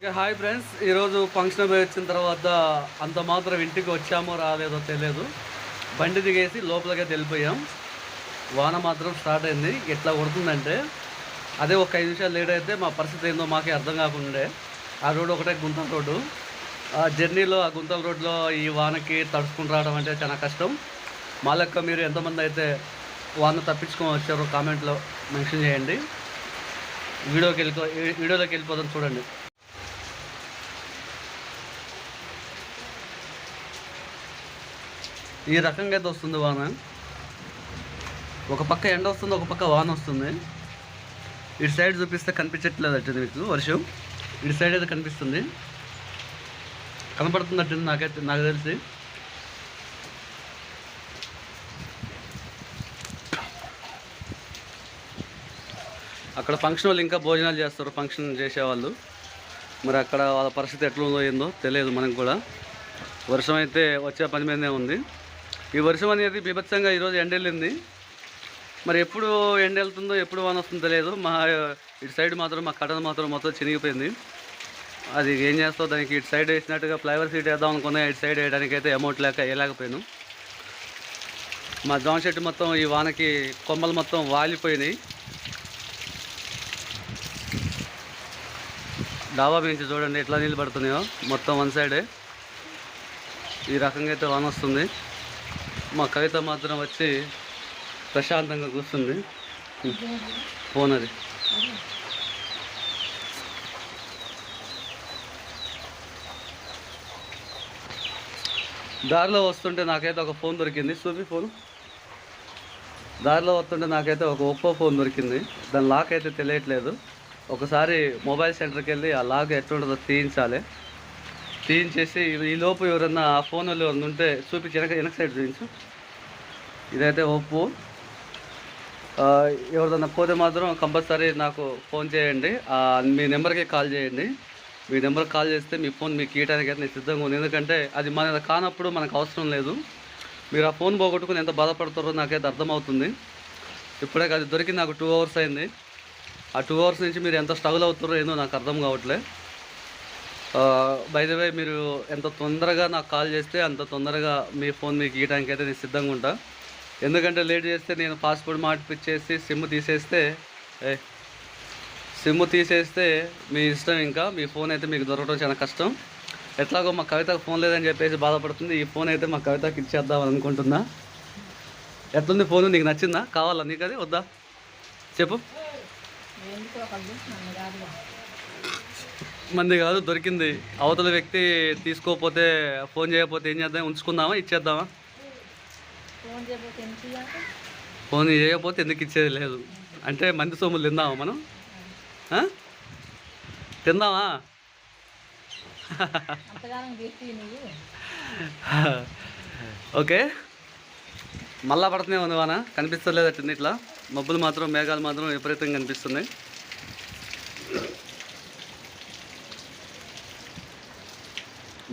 Hi friends, ఈరోజు function పోయి వచ్చిన తర్వాత అంత మాత్రం ఇంటికి వచ్చామో రాలేదో తెలియదు. బండి దిగేసి లోపలికి వెళ్ళిపోయాం. వాన మాత్రం స్టార్ట్ అయింది. ఎట్లా కొడుతుందంటే అదే ఒక 5 నిమిషాలు లేట్ అయితే మా పరిస్థితి ఏందో మాకే అర్థం కాకుండా. ఆ రోడ్డు ఒకటే గుంతల రోడ్డు. ఆ జర్నీలో ఆ గుంతల రోడ్లో ఈ వానకి తడుచుకుని రావడం అంటే చాలా కష్టం. మా లెక్క మీరు ఎంతమంది అయితే వాన తప్పించుకొని వచ్చారో కామెంట్లో మెన్షన్ చేయండి. వీడియోలోకి వెళ్ళిపోదాం, చూడండి. ఈ రకంగా అయితే వస్తుంది వాన. ఒక పక్క ఎండ వస్తుంది, ఒక పక్క వాన వస్తుంది. ఇటు సైడ్ చూపిస్తే కనిపించట్లేదు అట్టింది మీకు వర్షం. ఇటు సైడ్ అయితే కనిపిస్తుంది, కనపడుతుంది అట్టింది నాకు తెలిసి. అక్కడ ఫంక్షన్ వాళ్ళు ఇంకా భోజనాలు చేస్తారు, ఫంక్షన్ చేసేవాళ్ళు. మరి అక్కడ వాళ్ళ పరిస్థితి ఎట్లా ఏందో తెలియదు మనకు కూడా. వర్షం అయితే వచ్చే పని మీదనే ఉంది. ఈ వర్షం అనేది బీభత్సంగా ఈరోజు ఎండెళ్ళింది. మరి ఎప్పుడు ఎండ వెళ్తుందో ఎప్పుడు వాన వస్తుందో తెలియదు. మా ఇటు సైడ్ మాత్రం మా కటన్ మాత్రం మొత్తం చినిగిపోయింది. అది ఏం చేస్తావు, దానికి ఇటు సైడ్ వేసినట్టుగా ఫ్లైవర్ సీట్ వేద్దాం అనుకున్నా, ఇటు సైడ్ వేయడానికి అయితే అమౌంట్ లేక వేయలేకపోయాను. మా జామ చెట్టు మొత్తం ఈ వానకి కొమ్మలు మొత్తం వాలిపోయినాయి. డాబా నుంచి చూడండి ఎట్లా నీళ్ళు పడుతున్నాయో, మొత్తం వన్ సైడే. ఈ రకంగా అయితే వాన వస్తుంది. మా కవిత మాత్రం వచ్చి ప్రశాంతంగా కూర్చుంది. ఫోన్ అది దారిలో వస్తుంటే నాకైతే ఒక ఫోన్ దొరికింది. చూపి ఫోన్. దారిలో వస్తుంటే నాకైతే ఒక ఒప్పో ఫోన్ దొరికింది. దాని లాక్ అయితే తెలియట్లేదు. ఒకసారి మొబైల్ సెంటర్కి వెళ్ళి ఆ లాక్ ఎట్లుంటుందో తీయించేసి ఈ లోపు ఎవరన్నా ఆ ఫోన్ వాళ్ళు ఎవరన్నా ఉంటే చూపించి వెనక సైడ్ చూపించు. ఇదైతే ఒప్పో. ఎవరిదన్నా పోతే మాత్రం కంపల్సరీ నాకు ఫోన్ చేయండి. మీ నెంబర్కి కాల్ చేయండి. మీ నెంబర్కి కాల్ చేస్తే మీ ఫోన్ మీకు ఇవ్వడానికి అయితే నేను సిద్ధంగా ఉంది. ఎందుకంటే అది మన కానప్పుడు మనకు అవసరం లేదు. మీరు ఆ ఫోన్ పోగొట్టుకుని ఎంత బాధపడతారో నాకైతే అర్థమవుతుంది. ఇప్పుడే అది దొరికి నాకు 2 అవర్స్ అయింది. ఆ 2 అవర్స్ నుంచి మీరు ఎంత స్ట్రగుల్ అవుతారో ఏందో నాకు అర్థం కావట్లే. బై ద వే, మీరు ఎంత తొందరగా నాకు కాల్ చేస్తే అంత తొందరగా మీ ఫోన్ మీకు ఇవ్వడానికి అయితే నేను సిద్ధంగా ఉంటా. ఎందుకంటే లేట్ చేస్తే నేను పాస్పోర్ట్ మార్పిచ్చేసి సిమ్ తీసేస్తే మీ ఇష్టం. ఇంకా మీ ఫోన్ అయితే మీకు దొరకడం చాలా కష్టం. ఎట్లాగో మా కవితకు ఫోన్ లేదని చెప్పేసి బాధపడుతుంది. ఈ ఫోన్ అయితే మా కవితకి ఇచ్చేద్దామని అనుకుంటున్నా. ఎట్లుంది ఫోన్? నీకు నచ్చిందా? కావాలా నీకు? అది వద్దా చెప్పు. మంది కాదు, దొరికింది. అవతల వ్యక్తి తీసుకోకపోతే, ఫోన్ చేయకపోతే ఏం చేద్దాం? ఉంచుకుందామా, ఇచ్చేద్దామా? ఫోన్ చేయకపోతే ఎందుకు ఇచ్చేది లేదు అంటే మంది సొమ్ములు తిందామా మనం? తిందామా? ఓకే. మళ్ళా పడుతూనే ఉంది వాన, కనిపిస్తలేదట్టుంది. ఇట్లా మబ్బులు మాత్రం, మేఘాలు మాత్రం విపరీతంగా కనిపిస్తున్నాయి.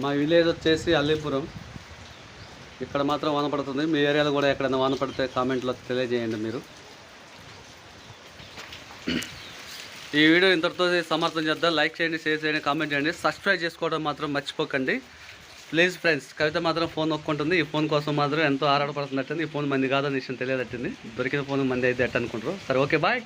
మా విలేజ్ వచ్చేసి అల్లీపురం. ఇక్కడ మాత్రం వాన పడుతుంది. మీ ఏరియాలో కూడా ఎక్కడైనా వాన పడితే కామెంట్లో తెలియజేయండి మీరు. ఈ వీడియో ఇంతటితో సమర్థం చేద్దాం. లైక్ చేయండి, షేర్ చేయండి, కామెంట్ చేయండి. సబ్స్క్రైబ్ చేసుకోవడం మాత్రం మర్చిపోకండి ప్లీజ్ ఫ్రెండ్స్. కవిత మాత్రం ఫోన్ నొక్కుంటుంది. ఈ ఫోన్ కోసం మాత్రం ఎంతో ఆరాటపడుతున్నట్టుంది. ఈ ఫోన్ మంది కాదని విషయం తెలియదట్టింది. దొరికిన ఫోన్ మంది అయితే ఎట్ట అనుకుంటారు. సరే, ఓకే, బాయ్.